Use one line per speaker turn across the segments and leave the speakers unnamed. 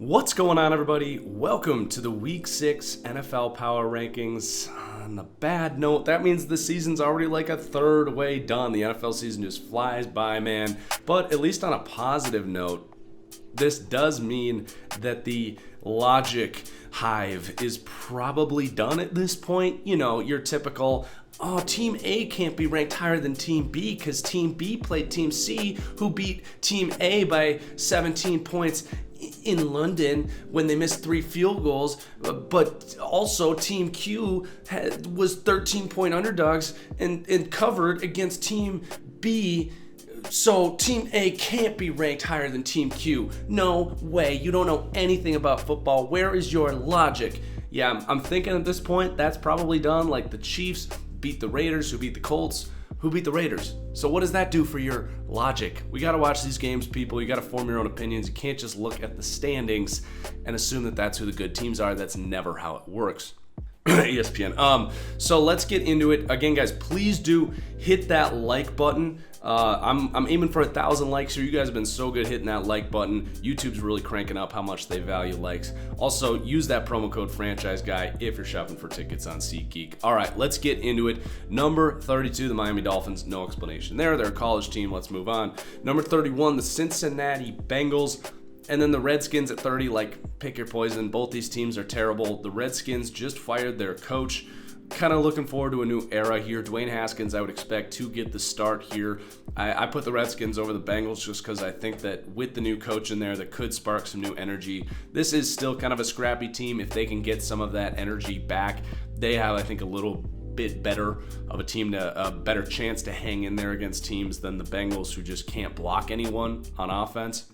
What's going on, everybody? Welcome to the Week 6 NFL Power Rankings. On the bad note, that means the season's already like a third way done. The NFL season just flies by, man. But at least on a positive note, this does mean that the logic hive is probably done at this point. You know, your typical, Team A can't be ranked higher than Team B because Team B played Team C, who beat Team A by 17 points in London when they missed 3 field goals, but also Team Q was 13-point underdogs and covered against Team B. So Team A can't be ranked higher than Team Q. No way. You don't know anything about football. Where is your logic? Yeah, I'm thinking at this point that's probably done. Like the Chiefs beat the Raiders, who beat the Colts, who beat the Raiders. So what does that do for your logic? We got to watch these games, people. You got to form your own opinions. You can't just look at the standings and assume that that's who the good teams are. That's never how it works. ESPN. So let's get into it. Again, guys, please do hit that like button. I'm aiming for 1,000 likes here. You guys have been so good hitting that like button. YouTube's really cranking up how much they value likes. Also, use that promo code FranchiseGuy if you're shopping for tickets on SeatGeek. All right, let's get into it. Number 32, the Miami Dolphins. No explanation there. They're a college team. Let's move on. Number 31, the Cincinnati Bengals. And then the Redskins at 30, like, pick your poison. Both these teams are terrible. The Redskins just fired their coach. Kind of looking forward to a new era here. Dwayne Haskins, I would expect to get the start here. I put the Redskins over the Bengals just because I think that with the new coach in there, that could spark some new energy. This is still kind of a scrappy team. If they can get some of that energy back, they have, I think, a little bit better of a team, a better chance to hang in there against teams than the Bengals, who just can't block anyone on offense.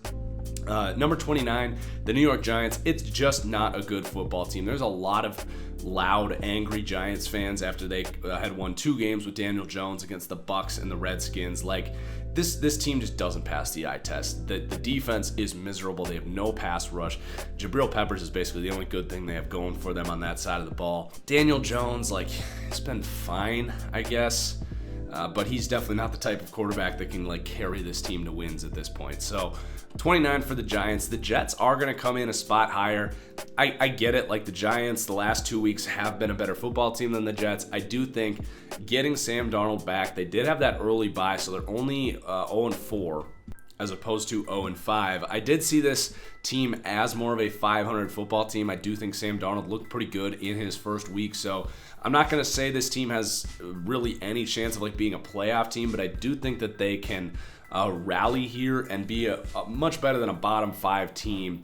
Number 29, the New York Giants. It's just not a good football team. There's a lot of loud, angry Giants fans after they had won 2 games with Daniel Jones against the Bucks and the Redskins. Like, this team just doesn't pass the eye test. The defense is miserable. They have no pass rush. Jabril Peppers is basically the only good thing they have going for them on that side of the ball. Daniel Jones, like, it's been fine, I guess. But he's definitely not the type of quarterback that can, like, carry this team to wins at this point. So 29 for the Giants. The Jets are going to come in a spot higher. I get it. Like, the Giants the last 2 weeks have been a better football team than the Jets. I do think getting Sam Darnold back, they did have that early bye, so they're only 0-4 as opposed to 0-5. I did see this team as more of a 500 football team. I do think Sam Darnold looked pretty good in his first week, so I'm not going to say this team has really any chance of, like, being a playoff team, but I do think that they can rally here and be a much better than a bottom 5 team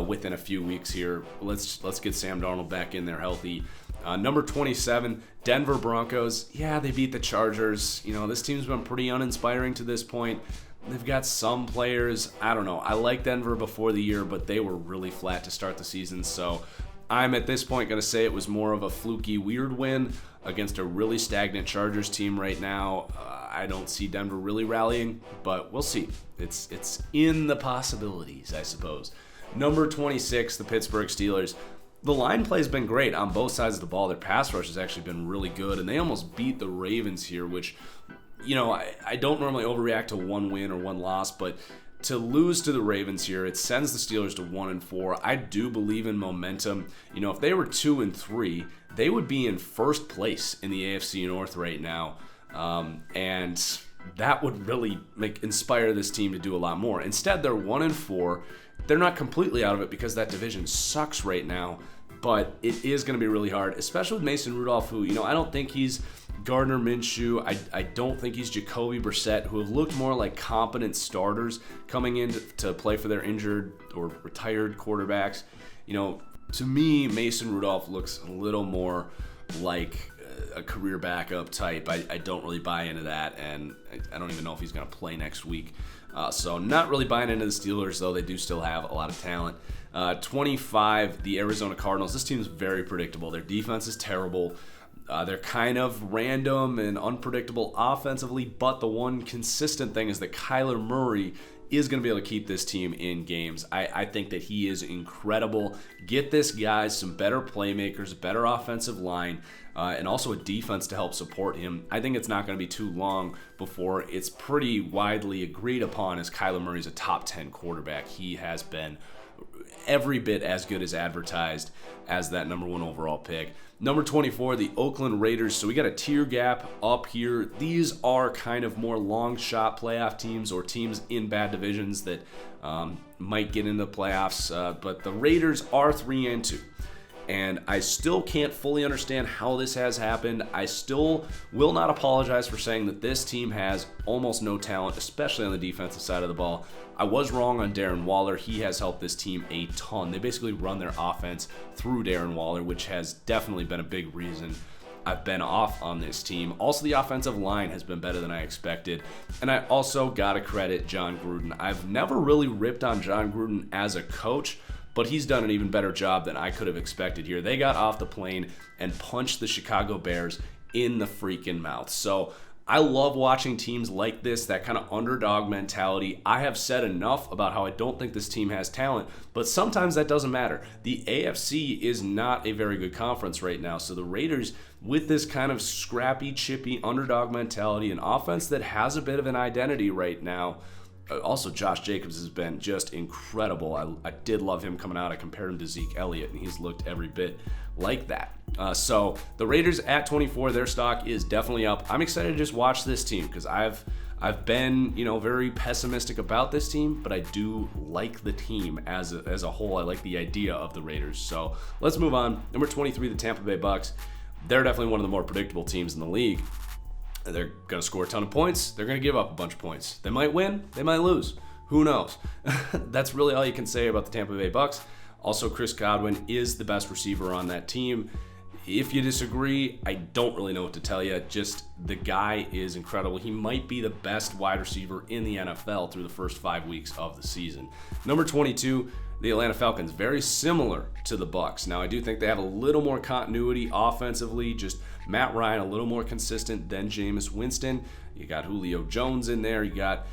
within a few weeks here. Let's get Sam Darnold back in there healthy. Number 27, Denver Broncos. Yeah, they beat the Chargers. You know, this team's been pretty uninspiring to this point. They've got some players. I don't know. I liked Denver before the year, but they were really flat to start the season. So I'm at this point going to say it was more of a fluky, weird win against a really stagnant Chargers team right now. I don't see Denver really rallying, but we'll see. It's in the possibilities, I suppose. Number 26, the Pittsburgh Steelers. The line play has been great on both sides of the ball. Their pass rush has actually been really good, and they almost beat the Ravens here, which, you know, I don't normally overreact to one win or one loss, but to lose to the Ravens here, it sends the Steelers to 1-4. I do believe in momentum. You know, if they were 2-3, they would be in first place in the AFC North right now. And that would really inspire this team to do a lot more. Instead, they're 1-4. They're not completely out of it because that division sucks right now, but it is going to be really hard, especially with Mason Rudolph, who, you know, I don't think he's Gardner Minshew. I don't think he's Jacoby Brissett, who have looked more like competent starters coming in to play for their injured or retired quarterbacks. You know, to me, Mason Rudolph looks a little more like a career backup type. I don't really buy into that, and I don't even know if he's going to play next week. So not really buying into the Steelers, though they do still have a lot of talent. 25, the Arizona Cardinals. This team is very predictable. Their defense is terrible. They're kind of random and unpredictable offensively, but the one consistent thing is that Kyler Murray is going to be able to keep this team in games. I think that he is incredible. Get this guy some better playmakers, better offensive line, and also a defense to help support him. I think it's not going to be too long before it's pretty widely agreed upon as Kyler Murray's a top 10 quarterback. He has been every bit as good as advertised as that number 1 overall pick. Number 24, the Oakland Raiders. So we got a tier gap up here. These are kind of more long shot playoff teams or teams in bad divisions that might get into the playoffs. But the Raiders are 3-2. And I still can't fully understand how this has happened. I still will not apologize for saying that this team has almost no talent, especially on the defensive side of the ball. I was wrong on Darren Waller. He has helped this team a ton. They basically run their offense through Darren Waller, which has definitely been a big reason I've been off on this team. Also, the offensive line has been better than I expected. And I also got to credit John Gruden. I've never really ripped on John Gruden as a coach, but he's done an even better job than I could have expected here. They got off the plane and punched the Chicago Bears in the freaking mouth. So I love watching teams like this, that kind of underdog mentality. I have said enough about how I don't think this team has talent, but sometimes that doesn't matter. The AFC is not a very good conference right now, so the Raiders, with this kind of scrappy, chippy underdog mentality, an offense that has a bit of an identity right now. Also, Josh Jacobs has been just incredible. I did love him coming out. I compared him to Zeke Elliott, and he's looked every bit like that. So the Raiders at 24, their stock is definitely up. I'm excited to just watch this team because I've been, very pessimistic about this team, but I do like the team as a whole. I like the idea of the Raiders. So let's move on. Number 23, the Tampa Bay Bucks. They're definitely one of the more predictable teams in the league. They're going to score a ton of points. They're going to give up a bunch of points. They might win. They might lose. Who knows? That's really all you can say about the Tampa Bay Bucks. Also, Chris Godwin is the best receiver on that team. If you disagree, I don't really know what to tell you. Just the guy is incredible. He might be the best wide receiver in the NFL through the first 5 weeks of the season. Number 22, the Atlanta Falcons. Very similar to the Bucks. Now, I do think they have a little more continuity offensively. Just Matt Ryan a little more consistent than Jameis Winston. You got Julio Jones in there. You got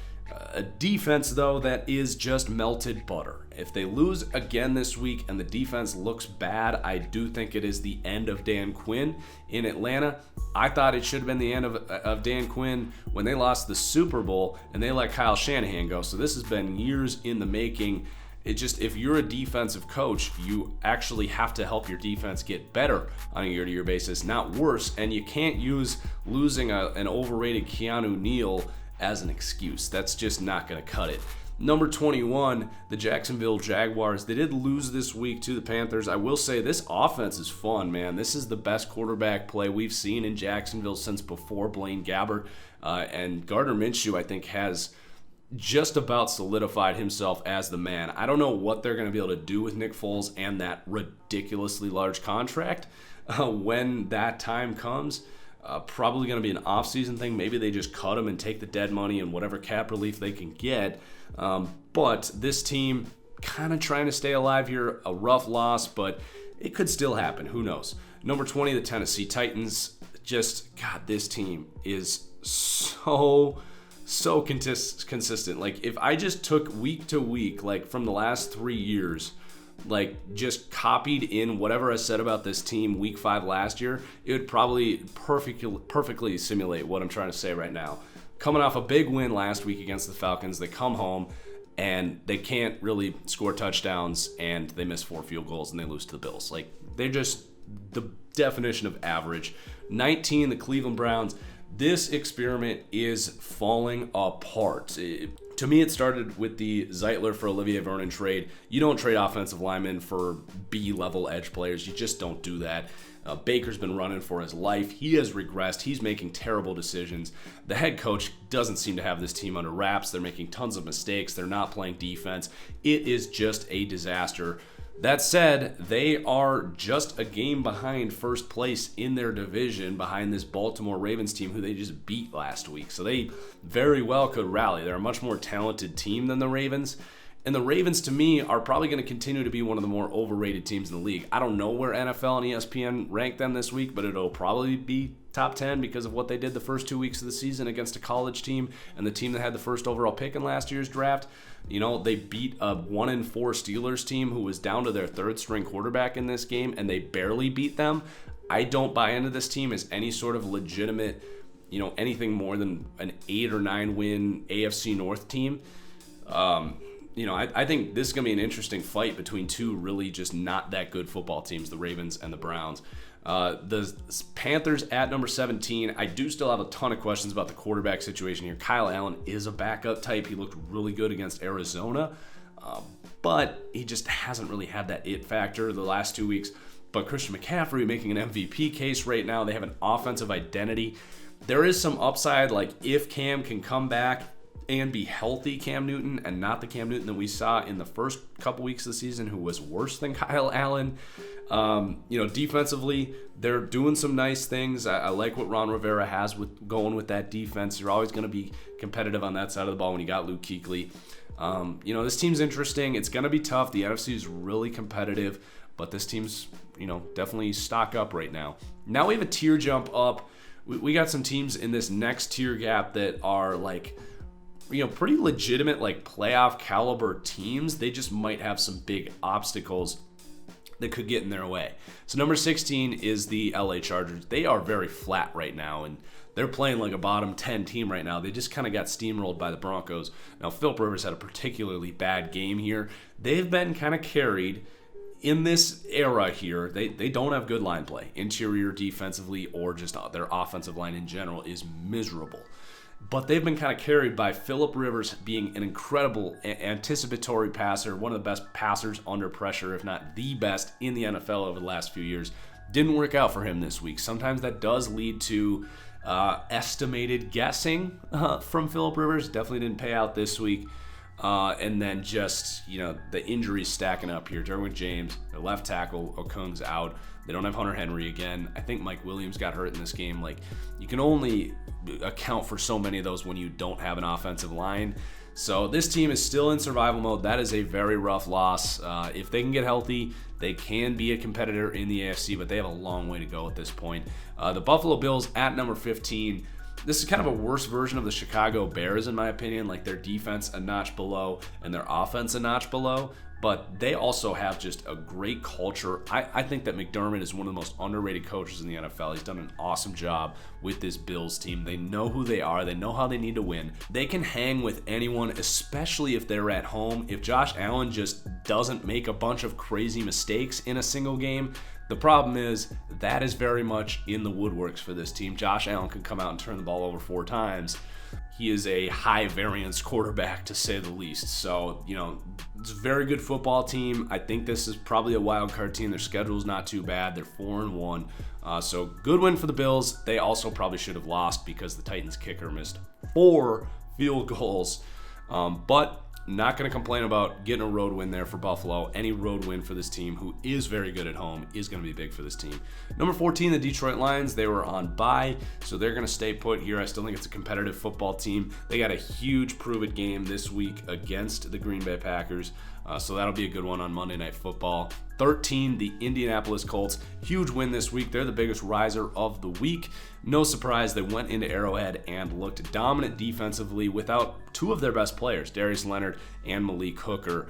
a defense, though, that is just melted butter. If they lose again this week and the defense looks bad, I do think it is the end of Dan Quinn in Atlanta. I thought it should have been the end of Dan Quinn when they lost the Super Bowl and they let Kyle Shanahan go. So this has been years in the making. It just, if you're a defensive coach, you actually have to help your defense get better on a year-to-year basis, not worse. And you can't use losing an overrated Keanu Neal as an excuse. That's just not going to cut it. Number 21, the Jacksonville Jaguars. They did lose this week to the Panthers. I will say this offense is fun, man. This is the best quarterback play we've seen in Jacksonville since before Blaine Gabbert. And Gardner Minshew, I think, has just about solidified himself as the man. I don't know what they're going to be able to do with Nick Foles and that ridiculously large contract when that time comes. Probably going to be an off-season thing. Maybe they just cut him and take the dead money and whatever cap relief they can get. But this team kind of trying to stay alive here. A rough loss, but it could still happen. Who knows? Number 20, the Tennessee Titans. Just, God, this team is so consistent. Like, if I just took week to week, like from the last 3 years, like just copied in whatever I said about this team week 5 last year, it would probably perfectly simulate what I'm trying to say right now. Coming off a big win last week against the Falcons, they come home and they can't really score touchdowns and they miss 4 field goals and they lose to the Bills. Like, they're just the definition of average. 19, the Cleveland Browns. This experiment is falling apart. To me, it started with the Zeitler for Olivier Vernon trade. You don't trade offensive linemen for B-level edge players. You just don't do that. Baker's been running for his life. He has regressed. He's making terrible decisions. The head coach doesn't seem to have this team under wraps. They're making tons of mistakes. They're not playing defense. It is just a disaster. That said, they are just a game behind first place in their division, behind this Baltimore Ravens team who they just beat last week. So they very well could rally. They're a much more talented team than the Ravens. And the Ravens, to me, are probably going to continue to be one of the more overrated teams in the league. I don't know where NFL and ESPN rank them this week, but it'll probably be top 10 because of what they did the first 2 weeks of the season against a college team and the team that had the first overall pick in last year's draft. You know, they beat a 1-4 Steelers team who was down to their third-string quarterback in this game, and they barely beat them. I don't buy into this team as any sort of legitimate, anything more than an 8 or 9 win AFC North team. I think this is going to be an interesting fight between two really just not that good football teams, the Ravens and the Browns. The Panthers at number 17. I do still have a ton of questions about the quarterback situation here. Kyle Allen is a backup type. He looked really good against Arizona, but he just hasn't really had that it factor the last 2 weeks. But Christian McCaffrey making an MVP case right now. They have an offensive identity. There is some upside, like if Cam can come back and be healthy Cam Newton and not the Cam Newton that we saw in the first couple weeks of the season, who was worse than Kyle Allen. Defensively, they're doing some nice things. I like what Ron Rivera has with going with that defense. You're always going to be competitive on that side of the ball when you got Luke Kuechly. This team's interesting. It's going to be tough. The NFC is really competitive, but this team's, definitely stock up right now. Now we have a tier jump up. We got some teams in this next tier gap that are like, pretty legitimate, like playoff caliber teams. They just might have some big obstacles that could get in their way. So number 16 is the LA Chargers. They are very flat right now, and they're playing like a bottom 10 team right now. They just kind of got steamrolled by the Broncos. Now, Philip Rivers had a particularly bad game here. They've been kind of carried in this era here. They don't have good line play. Interior defensively or just their offensive line in general is miserable. But they've been kind of carried by Philip Rivers being an incredible anticipatory passer, one of the best passers under pressure, if not the best in the NFL over the last few years. Didn't work out for him this week. Sometimes that does lead to estimated guessing from Philip Rivers. Definitely didn't pay out this week. And then just, the injuries stacking up here. Derwin James, their left tackle, Okung's out. They don't have Hunter Henry again. I think Mike Williams got hurt in this game. Like, you can only account for so many of those when you don't have an offensive line. So this team is still in survival mode. That is a very rough loss. If they can get healthy, they can be a competitor in the AFC, but they have a long way to go at this point. The Buffalo Bills at number 15. This is kind of a worse version of the Chicago Bears, in my opinion. Like, their defense a notch below and their offense a notch below. But they also have just a great culture. I think that McDermott is one of the most underrated coaches in the NFL. He's done an awesome job with this Bills team. They know who they are. They know how they need to win. They can hang with anyone, especially if they're at home. If Josh Allen just doesn't make a bunch of crazy mistakes in a single game, the problem is that is very much in the woodworks for this team. Josh Allen could come out and turn the ball over 4 times. He is a high variance quarterback, to say the least. So, it's a very good football team. I think this is probably a wild card team. Their schedule's not too bad. They're 4-1. So good win for the Bills. They also probably should have lost because the Titans kicker missed 4 field goals. But not going to complain about getting a road win there for Buffalo. Any road win for this team, who is very good at home, is going to be big for this team. Number 14, the Detroit Lions. They were on bye, so they're going to stay put here. I still think it's a competitive football team. They got a huge prove-it game this week against the Green Bay Packers, so that'll be a good one on Monday Night Football. 13, the Indianapolis Colts. Huge win this week. They're the biggest riser of the week. No surprise, they went into Arrowhead and looked dominant defensively without 2 of their best players, Darius Leonard and Malik Hooker.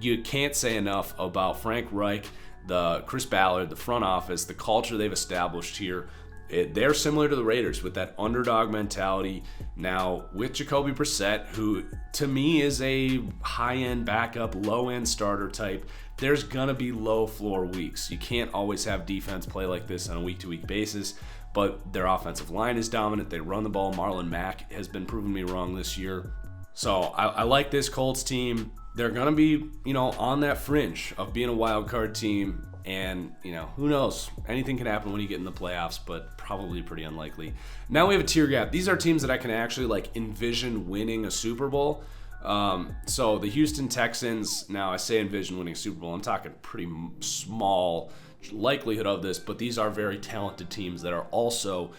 You can't say enough about Frank Reich, the Chris Ballard, the front office, the culture they've established here. They're similar to the Raiders with that underdog mentality. Now, with Jacoby Brissett, who to me is a high-end backup, low-end starter type, there's going to be low-floor weeks. You can't always have defense play like this on a week-to-week basis, but their offensive line is dominant. They run the ball. Marlon Mack has been proving me wrong this year. So I like this Colts team. They're going to be, on that fringe of being a wild card team. And, who knows? Anything can happen when you get in the playoffs, but probably pretty unlikely. Now we have a tier gap. These are teams that I can actually envision winning a Super Bowl. So the Houston Texans, now I say envision winning a Super Bowl. I'm talking pretty small likelihood of this, but these are very talented teams that are also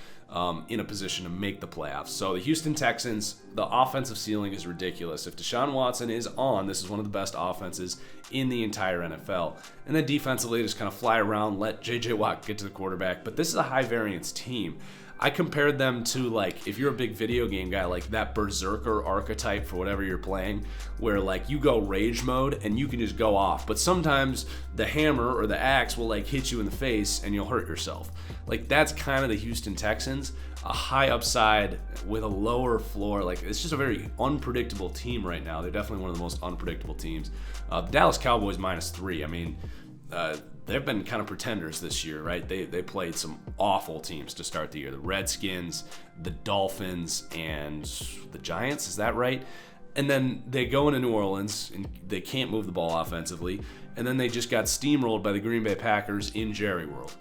in a position to make the playoffs. So the Houston Texans, the offensive ceiling is ridiculous. If Deshaun Watson is on, this is one of the best offenses in the entire NFL. And then defensively, just kind of fly around, let J.J. Watt get to the quarterback. But this is a high variance team. I compared them to, like, if you're a big video game guy, like that berserker archetype for whatever you're playing, where like you go rage mode and you can just go off, but sometimes the hammer or the axe will like hit you in the face and you'll hurt yourself. Like, that's kind of the Houston Texans, a high upside with a lower floor. Like, it's just a very unpredictable team right now. They're definitely one of the most unpredictable teams. The Dallas Cowboys -3. I mean, they've been kind of pretenders this year, right? They played some awful teams to start the year. The Redskins, the Dolphins, and the Giants, is that right? And then they go into New Orleans, and they can't move the ball offensively. And then they just got steamrolled by the Green Bay Packers in Jerry World.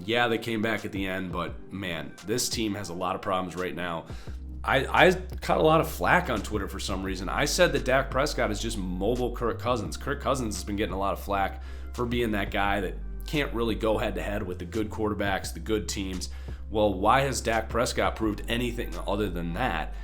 Yeah, they came back at the end, but man, this team has a lot of problems right now. I caught a lot of flack on Twitter for some reason. I said that Dak Prescott is just mobile Kirk Cousins. Kirk Cousins has been getting a lot of flack for being that guy that can't really go head-to-head with the good quarterbacks, the good teams. Well, why has Dak Prescott proved anything other than that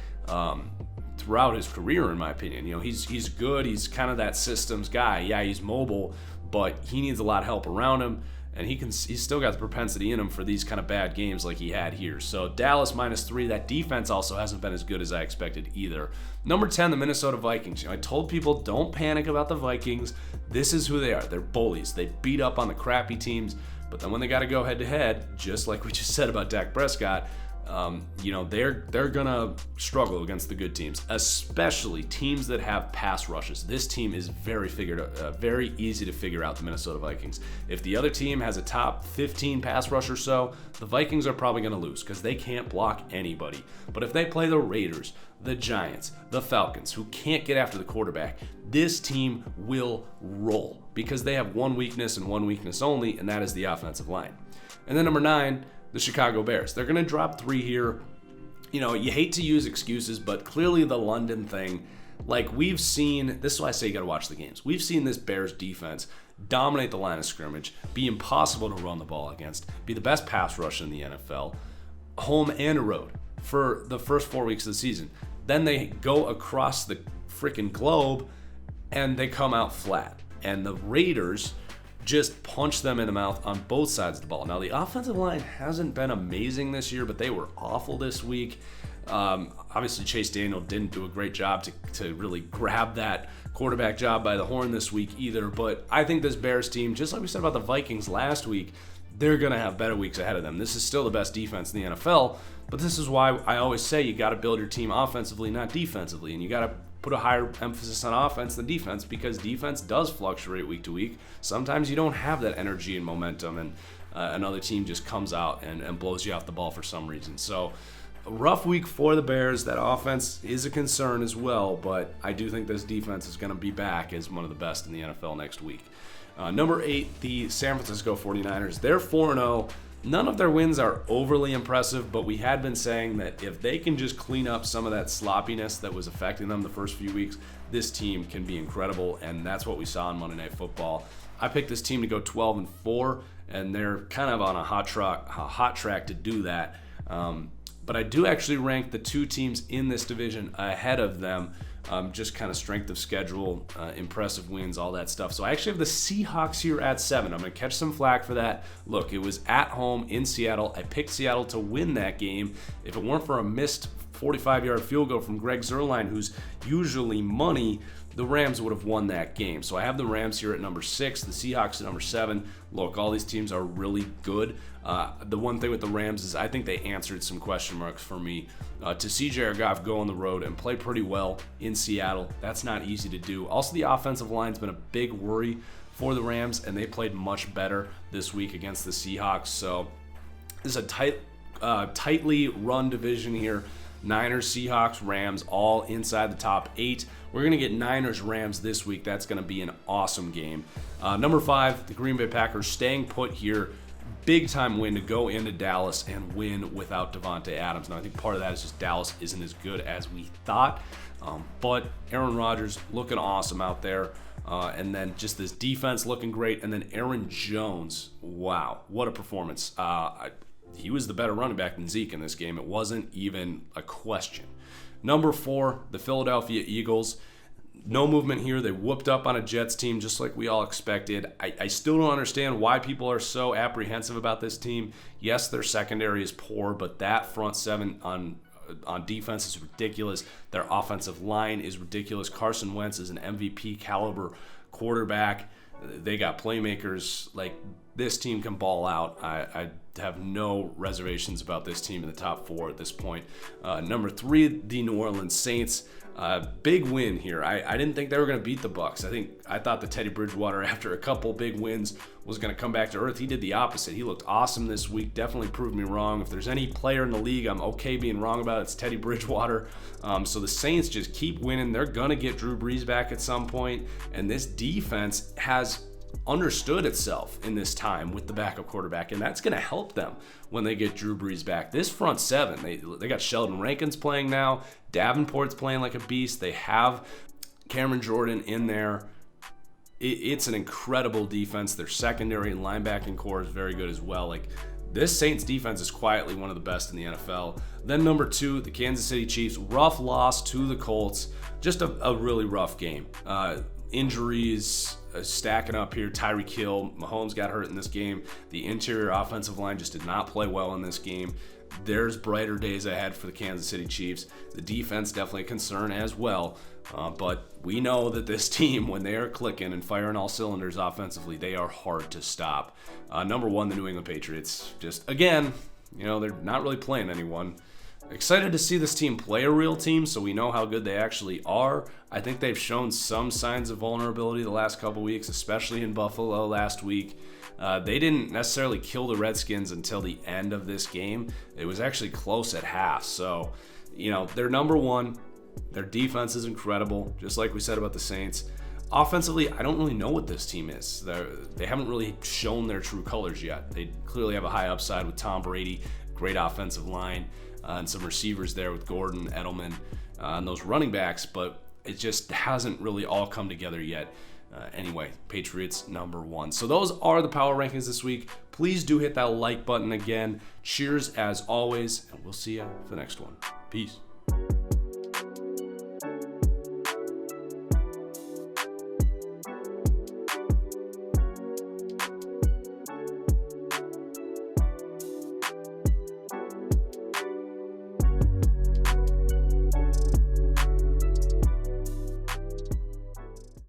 throughout his career, in my opinion? You know, he's good. He's kind of that systems guy. Yeah, he's mobile, but he needs a lot of help around him. And he's still got the propensity in him for these kind of bad games like he had here. So Dallas -3. That defense also hasn't been as good as I expected either. Number 10, the Minnesota Vikings. You know, I told people, don't panic about the Vikings. This is who they are. They're bullies. They beat up on the crappy teams. But then when they got to go head-to-head, just like we just said about Dak Prescott, you know, they're gonna struggle against the good teams, especially teams that have pass rushes. This team is very easy to figure out, the Minnesota Vikings. If the other team has a top 15 pass rush or so, the Vikings are probably gonna lose because they can't block anybody. But if they play the Raiders, the Giants, the Falcons, who can't get after the quarterback, this team will roll because they have one weakness and one weakness only, and that is the offensive line. And then number 9, the Chicago Bears. They're going to drop 3 here. You know, you hate to use excuses, but clearly the London thing, like we've seen, this is why I say you got to watch the games. We've seen this Bears defense dominate the line of scrimmage, be impossible to run the ball against, be the best pass rush in the NFL, home and road for the first 4 weeks of the season. Then they go across the freaking globe and they come out flat. And the Raiders just punch them in the mouth on both sides of the ball. Now, the offensive line hasn't been amazing this year, but they were awful this week. Obviously, Chase Daniel didn't do a great job to really grab that quarterback job by the horn this week either. But I think this Bears team, just like we said about the Vikings last week, they're going to have better weeks ahead of them. This is still the best defense in the NFL, but this is why I always say you got to build your team offensively, not defensively, and you got to put a higher emphasis on offense than defense because defense does fluctuate week to week. Sometimes you don't have that energy and momentum, and another team just comes out and blows you off the ball for some reason. So a rough week for the Bears. That offense is a concern as well, but I do think this defense is going to be back as one of the best in the NFL next week. Number 8, the San Francisco 49ers. They're 4-0. None of their wins are overly impressive, but we had been saying that if they can just clean up some of that sloppiness that was affecting them the first few weeks, this team can be incredible, and that's what we saw on Monday Night Football. I picked this team to go 12-4, and they're kind of on a hot track to do that. But I do actually rank the 2 teams in this division ahead of them. Just kind of strength of schedule, impressive wins, all that stuff. So I actually have the Seahawks here at 7. I'm going to catch some flack for that. Look, it was at home in Seattle. I picked Seattle to win that game. If it weren't for a missed 45-yard field goal from Greg Zuerlein, who's usually money, the Rams would have won that game. So I have the Rams here at number 6, the Seahawks at number 7. Look, all these teams are really good. The one thing with the Rams is I think they answered some question marks for me. To see Jared Goff go on the road and play pretty well in Seattle, that's not easy to do. Also, the offensive line's been a big worry for the Rams, and they played much better this week against the Seahawks. So this is a tightly run division here. Niners, Seahawks, Rams, all inside the top 8. We're going to get Niners-Rams this week. That's going to be an awesome game. Number 5, the Green Bay Packers staying put here. Big-time win to go into Dallas and win without Davante Adams. Now, I think part of that is just Dallas isn't as good as we thought. But Aaron Rodgers looking awesome out there. And then just this defense looking great. And then Aaron Jones, wow, what a performance. He was the better running back than Zeke in this game. It wasn't even a question. Number 4, the Philadelphia Eagles. No movement here. They whooped up on a Jets team just like we all expected. I still don't understand why people are so apprehensive about this team. Yes, their secondary is poor, but that front seven on defense is ridiculous. Their offensive line is ridiculous. Carson Wentz is an MVP caliber quarterback. They got playmakers. Like, this team can ball out. I have no reservations about this team in the top 4 at this point. Number 3, the New Orleans Saints. Big win here. I didn't think they were going to beat the Bucs. I thought that Teddy Bridgewater, after a couple big wins, was going to come back to earth. He did the opposite. He looked awesome this week. Definitely proved me wrong. If there's any player in the league I'm okay being wrong about, it's Teddy Bridgewater. So the Saints just keep winning. They're going to get Drew Brees back at some point, and this defense has understood itself in this time with the backup quarterback, and that's going to help them when they get Drew Brees back. This front seven, they got Sheldon Rankins playing now. Davenport's playing like a beast. They have Cameron Jordan in there. It's an incredible defense. Their secondary and linebacking core is very good as well. Like, this Saints defense is quietly one of the best in the NFL. Then number 2, the Kansas City Chiefs. Rough loss to the Colts. Just a really rough game. Injuries stacking up here. Tyreek Hill, Mahomes got hurt in this game. The interior offensive line just did not play well in this game. There's brighter days ahead for the Kansas City Chiefs. The defense definitely a concern as well. But we know that this team, when they are clicking and firing all cylinders offensively, they are hard to stop. Number 1, the New England Patriots. Just, again, they're not really playing anyone. Excited to see this team play a real team so we know how good they actually are. I think they've shown some signs of vulnerability the last couple weeks, especially in Buffalo last week. They didn't necessarily kill the Redskins until the end of this game. It was actually close at half. So, they're number 1. Their defense is incredible, just like we said about the Saints. Offensively, I don't really know what this team is. They haven't really shown their true colors yet. They clearly have a high upside with Tom Brady, great offensive line, and some receivers there with Gordon, Edelman, and those running backs, but it just hasn't really all come together yet. Anyway, Patriots number 1. So those are the power rankings this week. Please do hit that like button again. Cheers as always, and we'll see you for the next one. Peace.